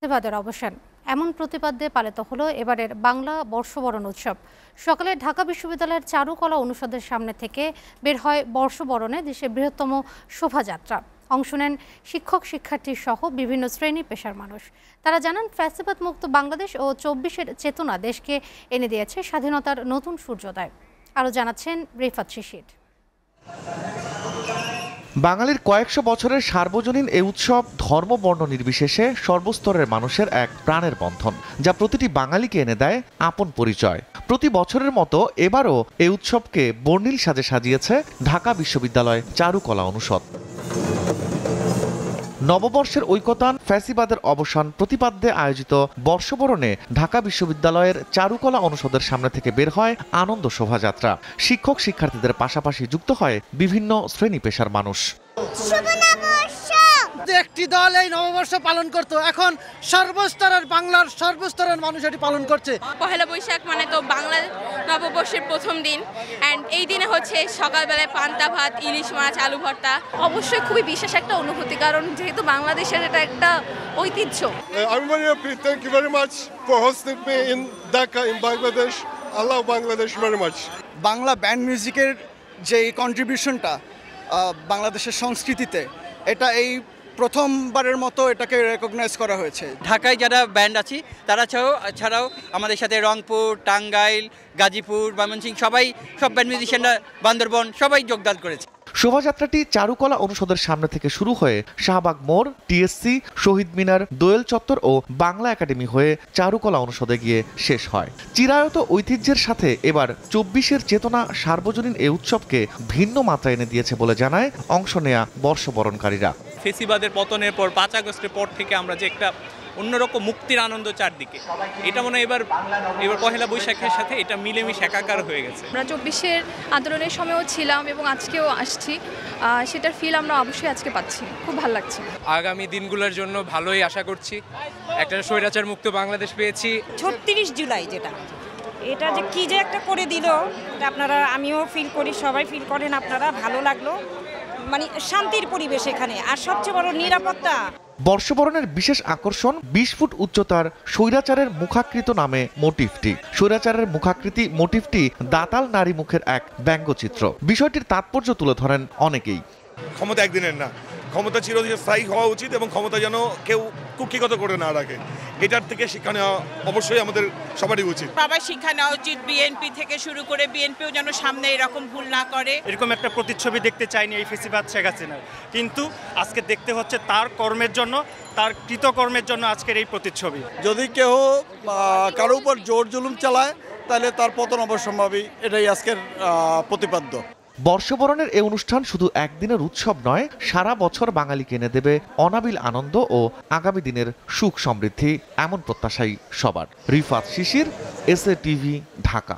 প্রতিবাদের অবসান এমন প্রতিবাদে পালিত হলো এবারের বাংলা বর্ষবরণ উৎসব। সকালে ঢাকা বিশ্ববিদ্যালয়ের চারুকলা অনুষদের সামনে থেকে বের হয় বর্ষবরণে দেশের বৃহত্তম শোভাযাত্রা। অংশ নেন শিক্ষক শিক্ষার্থী সহ বিভিন্ন শ্রেণী পেশার মানুষ। তারা জানান, ফ্যাসিবাদ মুক্ত বাংলাদেশ ও ২৪-এর চেতনা দেশকে এনে দিয়েছে স্বাধীনতার নতুন সূর্যোদয়। আরও জানাচ্ছেন রিফাত শিশির। বাঙালির কয়েকশো বছরের সার্বজনীন এই উৎসব ধর্ম বর্ণ নির্বিশেষে সর্বস্তরের মানুষের এক প্রাণের বন্ধন, যা প্রতিটি বাঙালিকে এনে দেয় আপন পরিচয়। প্রতি বছরের মতো এবারও এই উৎসবকে বর্ণিল সাজে সাজিয়েছে ঢাকা বিশ্ববিদ্যালয় চারুকলা অনুষদ। নববর্ষের ঐকতান, ফ্যাসিবাদের অবসান প্রতিপাদ্যে আয়োজিত বর্ষবরণে ঢাকা বিশ্ববিদ্যালয়ের চারুকলা অনুষদের সামনে থেকে বের হয় আনন্দ শোভাযাত্রা। শিক্ষক শিক্ষার্থীদের পাশাপাশি যুক্ত হয় বিভিন্ন শ্রেণী পেশার মানুষ। একটি দল এই নববর্ষ পালন করতো, এখন সর্বস্তরের বাংলার সর্বস্তরের মানুষ এটি পালন করছে। পহেলা বৈশাখ মানে তো বাংলার নববর্ষের প্রথম দিন, অ্যান্ড এই দিনে হচ্ছে সকালবেলায় পান্তা ভাত, ইলিশ মাছ, আলু ভর্তা। অবশ্যই খুবই বিশেষ একটা অনুভূতি, কারণ যেহেতু বাংলাদেশের এটা একটা ঐতিহ্য। I'm very happy. Thank you very much for hosting me in Dhaka in Bangladesh. I love Bangladesh very much. Bangla band মিউজিকের যে কন্ট্রিবিউশনটা বাংলাদেশের সংস্কৃতিতে, এটা এই প্রথমবারের মতো এটাকে রেকগনাইজ করা হয়েছে। ঢাকায় যারা ব্যান্ড আছি তারা ছাড়াও আমাদের সাথে রংপুর, টাঙ্গাইল, গাজীপুর, ময়মনসিংহ সব ব্যান্ড মিউজিশিয়ানরা, বান্দরবন সবাই যোগদান করেছে। শোভাযাত্রাটি চারুকলা অনুষদের সামনে থেকে শুরু হয়ে শাহবাগ মোড়, টিএসসি, শহীদ মিনার, দোয়েল চত্বর ও বাংলা একাডেমি হয়ে চারুকলা অনুষদে গিয়ে শেষ হয়। চিরায়ত ঐতিহ্যের সাথে এবার ২৪-এর চেতনা সার্বজনীন এই উৎসবকে ভিন্ন মাত্রা এনে দিয়েছে বলে জানায় অংশ নেয়া বর্ষবরণকারীরা। ফেসিবাদের পতনের পর ৫ আগস্টের পর থেকে আমরা যে একটা অন্যরকম মুক্তির আনন্দ চারদিকে, এটা মনে হয় এবার পহেলা বৈশাখের সাথে এটা মিলেমিশে একাকার হয়ে গেছে। আমরা ২৪-এর আন্দোলনের সময়ও ছিলাম এবং আজকেও আসছি, সেটার ফিল আমরা অবশ্যই আজকে পাচ্ছি। খুব ভালো লাগছে। আগামী দিনগুলোর জন্য ভালোই আশা করছি। একটা স্বৈরাচার মুক্ত বাংলাদেশ পেয়েছি। ৩৬ জুলাই এটা যে কি যে একটা করে দিল, আপনারা, আমিও ফিল করি, সবাই ফিল করেন আপনারা, ভালো লাগলো। মানে শান্তির পরিবেশ এখানে, আর সবচেয়ে বড় নিরাপত্তা। বর্ষবরণের বিশেষ আকর্ষণ ২০ ফুট উচ্চতার স্বৈরাচারের মুখাকৃত নামে মোটিফটি। স্বৈরাচারের মুখাকৃতি মোটিফটি দাতাল নারী মুখের এক ব্যঙ্গচিত্র। বিষয়টির তাৎপর্য তুলে ধরেন অনেকেই। ক্ষমতা একদিনের না, ক্ষমতা চিরস্থায়ী হওয়া উচিত এবং ক্ষমতা যেন কেউ কুক্ষিগত করে না রাখে। এটার থেকে শিক্ষা নেওয়া অবশ্যই আমাদের সবারই উচিত। সবাই শিক্ষা নেওয়া উচিত, বিএনপি থেকে শুরু করে বিএনপিও যেন সামনে এরকম ভুল না করে। এরকম একটা প্রতিচ্ছবি দেখতে চাইনি এই ফেসিবাদ শেখ হাসিনার, কিন্তু আজকে দেখতে হচ্ছে তার কর্মের জন্য, তার কৃতকর্মের জন্য আজকের এই প্রতিচ্ছবি। যদি কেউ কারো উপর জোর জুলুম চালায় তাহলে তার পতন অবশ্যম্ভাবী, এটাই আজকের প্রতিপাদ্য। বর্ষবরণের এই অনুষ্ঠান শুধু একদিনের উৎসব নয়, সারা বছর বাঙালিকে এনে দেবে অনাবিল আনন্দ ও আগামী দিনের সুখ সমৃদ্ধি, এমন প্রত্যাশাই সবার। রিফাত শিশির, এসএ টিভি, ঢাকা।